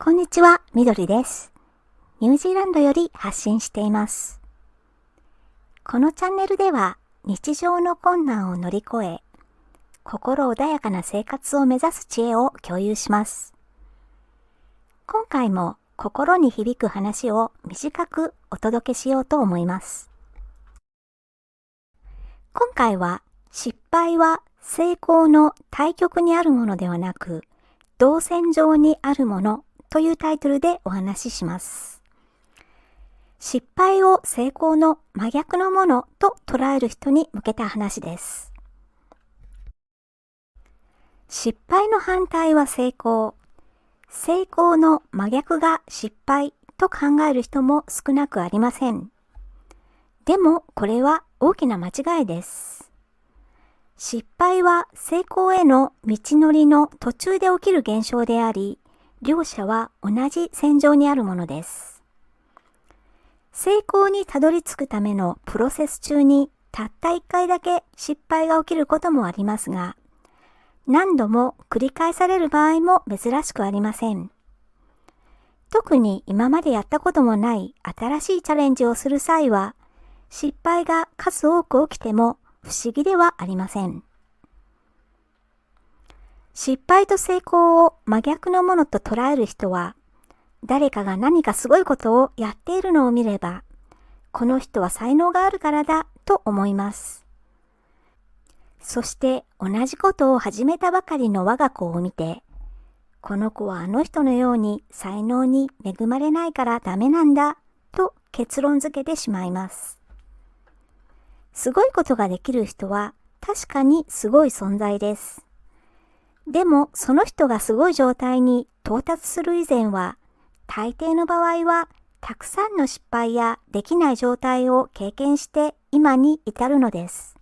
こんにちは、みどりです。ニュージーランドより発信しています。このチャンネルでは日常の困難を乗り越え、心穏やかな生活を目指す知恵を共有します。今回も心に響く話を短くお届けしようと思います。今回は失敗は成功の対極にあるものではなく、動線上にあるものというタイトルでお話しします。失敗を成功の真逆のものと捉える人に向けた話です。失敗の反対は成功。成功の真逆が失敗と考える人も少なくありません。でもこれは大きな間違いです。失敗は成功への道のりの途中で起きる現象であり、両者は同じ線上にあるものです。成功にたどり着くためのプロセス中にたった一回だけ失敗が起きることもありますが、何度も繰り返される場合も珍しくありません。特に今までやったこともない新しいチャレンジをする際は、失敗が数多く起きても不思議ではありません。失敗と成功を真逆のものと捉える人は、誰かが何かすごいことをやっているのを見れば、この人は才能があるからだと思います。そして同じことを始めたばかりの我が子を見て、この子はあの人のように才能に恵まれないからダメなんだと結論付けてしまいます。すごいことができる人は確かにすごい存在です。でもその人がすごい状態に到達する以前は、大抵の場合はたくさんの失敗やできない状態を経験して今に至るのです。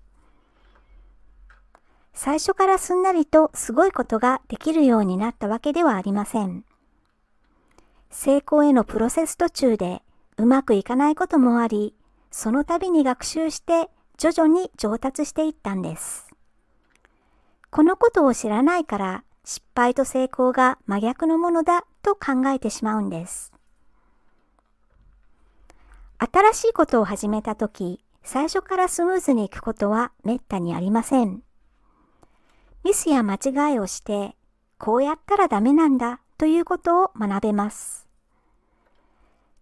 最初からすんなりとすごいことができるようになったわけではありません。成功へのプロセス途中でうまくいかないこともあり、その度に学習して徐々に上達していったんです。このことを知らないから失敗と成功が真逆のものだと考えてしまうんです。新しいことを始めたとき、最初からスムーズにいくことはめったにありません。ミスや間違いをして、こうやったらダメなんだということを学べます。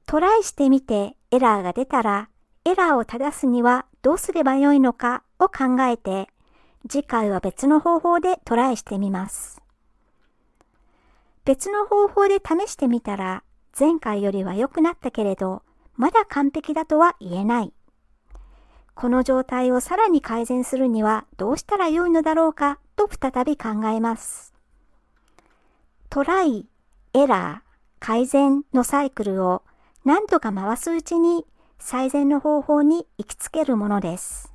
トライしてみてエラーが出たら、エラーを正すにはどうすればよいのかを考えて、次回は別の方法でトライしてみます。別の方法で試してみたら、前回よりは良くなったけれど、まだ完璧だとは言えない。この状態をさらに改善するにはどうしたら良いのだろうかと再び考えます。トライ、エラー、改善のサイクルを何度か回すうちに最善の方法に行きつけるものです。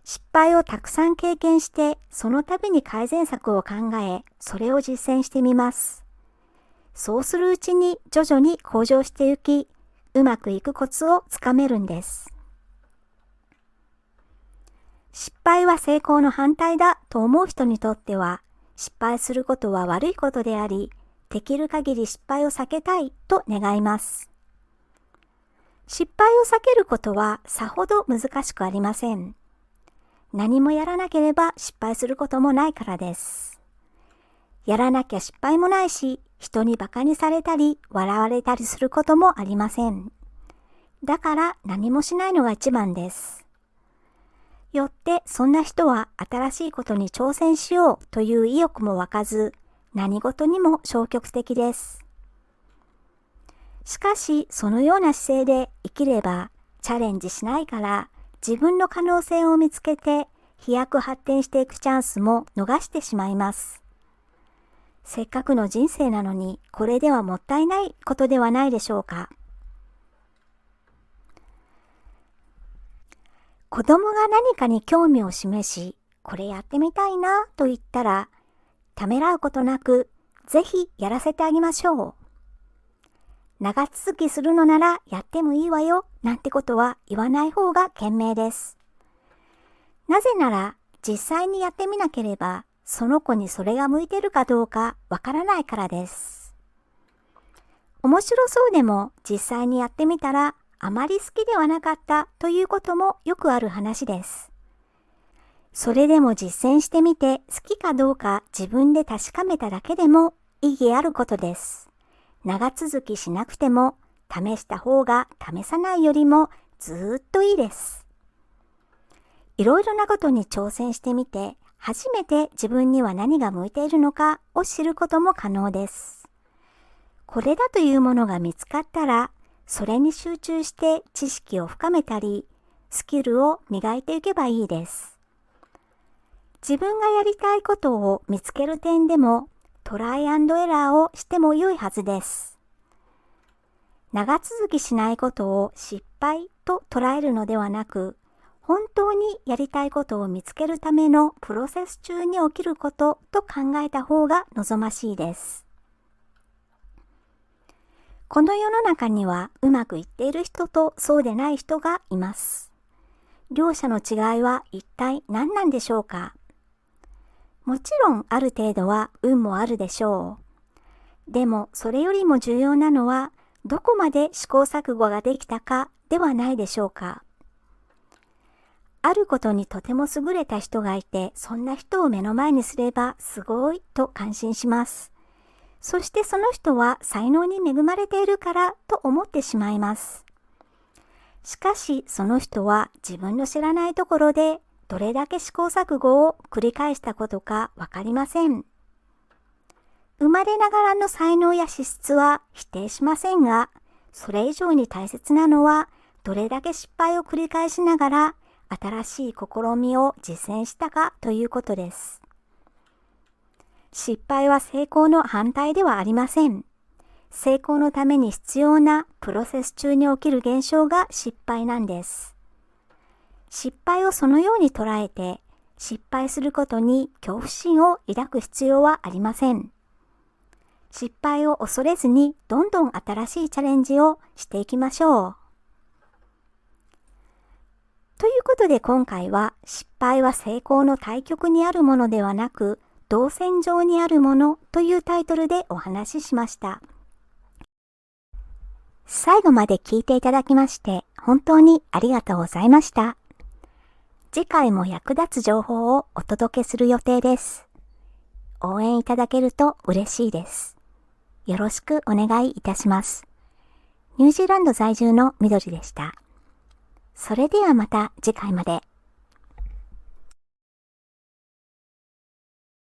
失敗をたくさん経験して、その度に改善策を考え、それを実践してみます。そうするうちに徐々に向上していき、うまくいくコツをつかめるんです。失敗は成功の反対だと思う人にとっては、失敗することは悪いことであり、できる限り失敗を避けたいと願います。失敗を避けることはさほど難しくありません。何もやらなければ失敗することもないからです。やらなきゃ失敗もないし、人に馬鹿にされたり笑われたりすることもありません。だから何もしないのが一番です。よってそんな人は新しいことに挑戦しようという意欲も湧かず、何事にも消極的です。しかしそのような姿勢で生きればチャレンジしないから自分の可能性を見つけて飛躍発展していくチャンスも逃してしまいます。せっかくの人生なのにこれではもったいないことではないでしょうか。子供が何かに興味を示し、これやってみたいなと言ったら、ためらうことなく、ぜひやらせてあげましょう。長続きするのならやってもいいわよなんてことは言わない方が賢明です。なぜなら実際にやってみなければその子にそれが向いてるかどうかわからないからです。面白そうでも実際にやってみたらあまり好きではなかったということもよくある話です。それでも実践してみて好きかどうか自分で確かめただけでも意義あることです。長続きしなくても試した方が試さないよりもずーっといいです。いろいろなことに挑戦してみて初めて自分には何が向いているのかを知ることも可能です。これだというものが見つかったらそれに集中して知識を深めたりスキルを磨いていけばいいです。自分がやりたいことを見つける点でもトライアンドエラーをしても良いはずです。長続きしないことを失敗と捉えるのではなく、本当にやりたいことを見つけるためのプロセス中に起きることと考えた方が望ましいです。この世の中にはうまくいっている人とそうでない人がいます。両者の違いは一体何なんでしょうか？もちろんある程度は運もあるでしょう。でもそれよりも重要なのはどこまで試行錯誤ができたかではないでしょうか。あることにとても優れた人がいて、そんな人を目の前にすればすごいと感心します。そしてその人は才能に恵まれているからと思ってしまいます。しかしその人は自分の知らないところでどれだけ試行錯誤を繰り返したことかわかりません。生まれながらの才能や資質は否定しませんが、それ以上に大切なのはどれだけ失敗を繰り返しながら新しい試みを実践したかということです。失敗は成功の反対ではありません。成功のために必要なプロセス中に起きる現象が失敗なんです。失敗をそのように捉えて、失敗することに恐怖心を抱く必要はありません。失敗を恐れずにどんどん新しいチャレンジをしていきましょう。ということで今回は失敗は成功の対極にあるものではなく動線上にあるものというタイトルでお話ししました。最後まで聞いていただきまして本当にありがとうございました。次回も役立つ情報をお届けする予定です。応援いただけると嬉しいです。よろしくお願いいたします。ニュージーランド在住のみどりでした。それではまた次回まで。